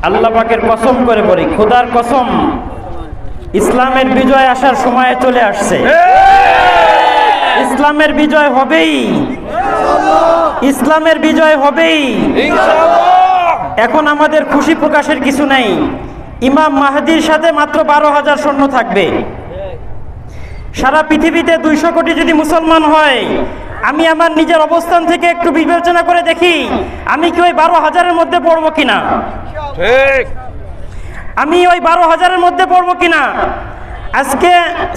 আল্লাহ পাকের কসম করে বলি, খোদার কসম, ইসলামের বিজয় আসার সময় চলে আসছে। ইসলামের বিজয় হবেই, ইসলামের বিজয় হবেই। এখন আমাদের খুশি প্রকাশের কিছু নেই। ইমাম মাহদির সাথে মাত্র 12,000 সৈন্য থাকবে। সারা পৃথিবীতে 200 কোটি যদি মুসলমান হয়, আমি আমার নিজের অবস্থান থেকে একটু বিবেচনা করে দেখি আমি কি ওই 12,000-এর মধ্যে পড়বো কিনা। ঠিক, আমি ওই 12,000-এর মধ্যে পড়বো কিনা। আজকে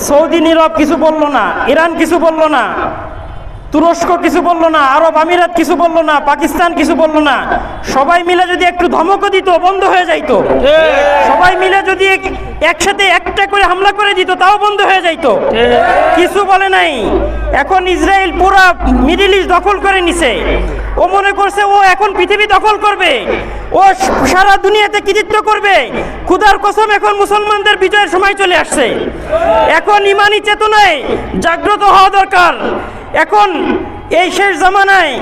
সৌদি নীরব কিছু বললো না, ইরান কিছু বললো না, তুরস্ক কিছু বললো না, আরব আমিরাত কিছু বললো না, পাকিস্তান কিছু বললো না। সবাই মিলে যদি একটু ধমকও দিত, বন্ধ হয়ে যাইতো। সবাই মিলে যদি একসাথে একটা করে হামলা করে দিত, তাও বন্ধ হয়ে যাইতো। কিছু বলে নাই। এখন ইসরায়েল পুরা মিডল ইস্ট দখল করে নিছে। ও মনে করছে ও এখন পৃথিবী দখল করবে, ও সারা দুনিয়াতে কৃতিত্ব করবে। খোদার কসম, এখন মুসলমানদের বিজয়ের সময় চলে আসছে। এখন ইমানি চেতনায় জাগ্রত হওয়া দরকার। এখন এই শেষ জামানায়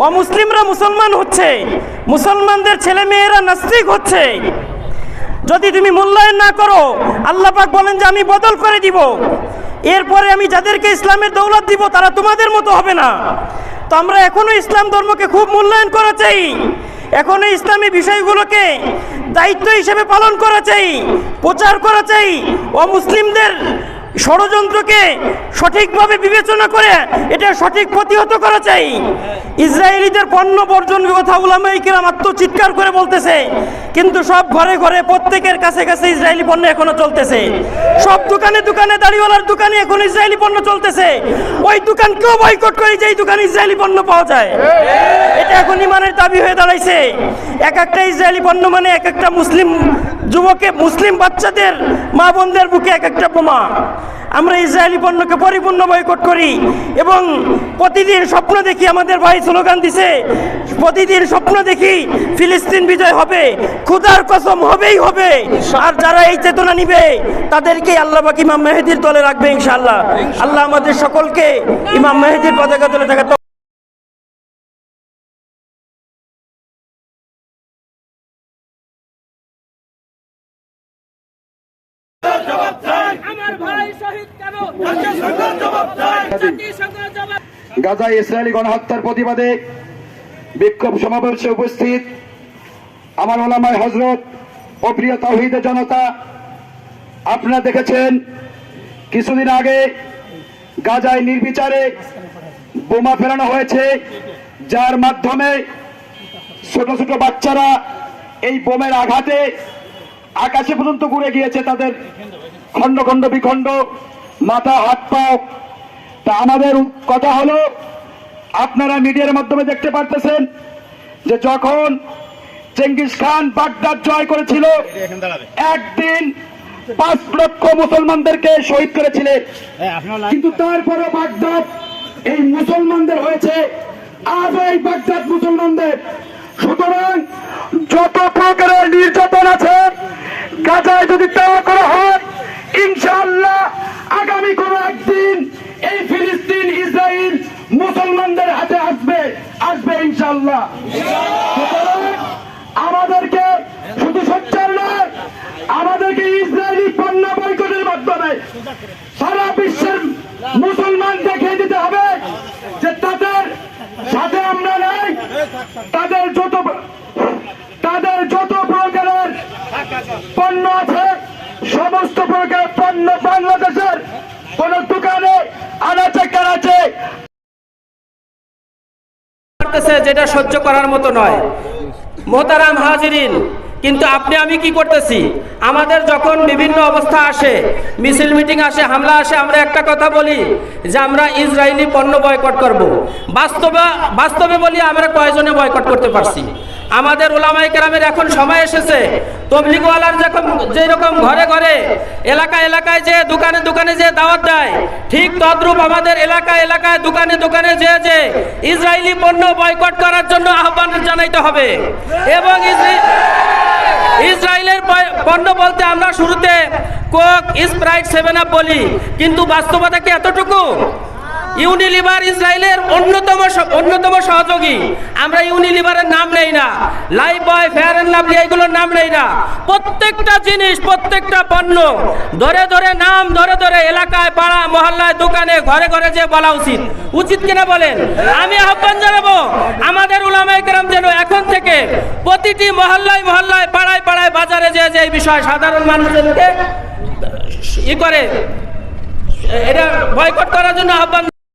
অমুসলিমরা মুসলমান হচ্ছে, মুসলমানদের ছেলে মেয়েরা নাস্তিক হচ্ছে। যদি তুমি মূল্যায়ন না করো, আল্লাহ পাক বলেন যে আমি বদল করে দিব। এরপরে আমি যাদেরকে ইসলামের দৌলত দিব তারা তোমাদের মতো হবে না। তো আমরা এখনো ইসলাম ধর্মকে খুব মূল্যায়ন করা চাই, এখনো ইসলামী বিষয়গুলোকে দায়িত্ব হিসেবে পালন করা চাই, প্রচার করা চাই। অমুসলিমদের ষড়যন্ত্রকে সঠিকভাবে বিবেচনা করে এটা সঠিক প্রতিহত করা চাই। ইসরায়েলিদের পণ্য বর্জনের কথা উলামায়ে কিরাম চিৎকার করে বলতেছে, কিন্তু সব ঘরে ঘরে প্রত্যেকের কাছে কাছে ইসরায়েলি পণ্য এখনো চলতেছে। সব দোকানে দোকানে, দাড়িওয়ালার দোকানে এখন ইসরায়েলি পণ্য চলতেছে। ওই দোকান কেউ বয়কট করে যেই দোকানে ইসরায়েলি পণ্য পাওয়া যায়। এটা এখন ইমানের দাবি হয়ে দাঁড়াইছে। এক একটা ইসরায়েলি পণ্য মানে এক একটা মুসলিম যুবকে, মুসলিম বাচ্চাদের, মা বোনদের বুকে এক একটা বোমা। আমরা ইসরায়েলি পণ্যকে পরিপূর্ণ বয়কট করি এবং প্রতিদিন স্বপ্ন দেখি, আমাদের ভাই স্লোগান দিছে, প্রতিদিন স্বপ্ন দেখি ফিলিস্তিন বিজয় হবে। খোদার কসম হবেই হবে। আর যারা এই চেতনা নিবে তাদেরকে আল্লাহ পাক ইমাম মেহেদীর দলে রাখবে ইনশাআল্লাহ। আল্লাহ আমাদের সকলকে ইমাম মেহেদীর পতাকা দলে থাকা গাজায় ইসরায়েলি গণহত্যার প্রতিবাদে বিক্ষোভ সমাবেশে উপস্থিত আমার ওলামায়ে হযরত ও প্রিয় তাওহীদের জনতা, আপনারা দেখেছেন কিছুদিন আগে গাজায় নির্বিচারে বোমা ফেলানো হয়েছে, যার মাধ্যমে ছোট ছোট বাচ্চারা এই বোমের আঘাতে আকাশে পর্যন্ত ঘুরে গিয়েছে, তাদের খন্ড খন্ড বিখণ্ড, মাথা হাত পাও। তা আমাদের কথা হলো, আপনারা মিডিয়ার মাধ্যমে দেখতে পারতেছেন যে যখন চেঙ্গিস খান বাগদাদ জয় করেছিল, একদিন 5 লক্ষ মুসলমানদেরকে শহীদ করেছিলেন, কিন্তু তারপরে বাগদাদ এই মুসলমানদের হয়েছে, আজ এই বাগদাদ মুসলমানদের। সুতরাং যত প্রকারের নির্যাতন আছে গাজায় যদি তা করা হয়, ইনশাআল্লাহ আগামী কোনো একদিন এই ফিলিস্তিন ইসরায়েল মুসলমানদের হাতে আসবে ইনশাআল্লাহ। আমাদেরকে শুধু সোচ্চার নয়, আমাদেরকে ইসরায়েলি পণ্য বয়কটের মাধ্যমে সারা বিশ্বের মুসলমান দেখিয়ে দিতে হবে যে তাদের সাথে আমরা নাই। তাদের যত প্রকারের পণ্য আছে, সমস্ত প্রকার পণ্য বাংলাদেশের কোন দোকানে আনাচে কানাচে, যেটা সহ্য করার মতো নয়। মোহতারাম হাজিরিন, কিন্তু আপনি আমি কি করতেছি? আমাদের যখন বিভিন্ন অবস্থা আসে, মিছিল মিটিং আসে, হামলা আসে, আমরা একটা কথা বলি যে আমরা ইসরায়েলি পণ্য বয়কট করব। বাস্তবে বলি আমরা কয়জনে বয়কট করতে পারছি? আমাদের উলামায়ে কেরামের এখন সময় এসেছে, তবলিগওয়ালার যেরকম ঘরে ঘরে, এলাকায় এলাকায় যে দোকানে দোকানে যে দাওয়াত দেয়, ঠিক তদ্রূপ আমাদের এলাকায় এলাকায় দোকানে দোকানে যে ইসরায়েলি পণ্য বয়কট করার জন্য আহ্বান জানাইতে হবে। এবং ইসরায়েলের পণ্য বলতে আমরা শুরুতে কোক, স্প্রাইট, 7 আপ বলি, কিন্তু বাস্তবতা কি এতটুকু? ইউনিলিভার ইসরায়েলের অন্যতম সহযোগী। আমরা ইউনিলিভারের নাম নেই না, life boy, fair and lovely এগুলোর নাম নেই না। প্রত্যেকটা জিনিস, প্রত্যেকটা পণ্য ধরে ধরে নাম ধরে ধরে এলাকায়, পাড়া মহল্লায়, দোকানে, ঘরে ঘরে যে বলা উচিত কিনা বলেন? আমি আহ্বান জানাবো আমাদের উলামায়ে কেরাম যেন এখন থেকে প্রতিটি মহল্লায় মহল্লায়, পাড়ায় পাড়ায়, বাজারে যে যে বিষয় সাধারণ মানুষজনকে করে এটা বয়কট করার জন্য আহ্বান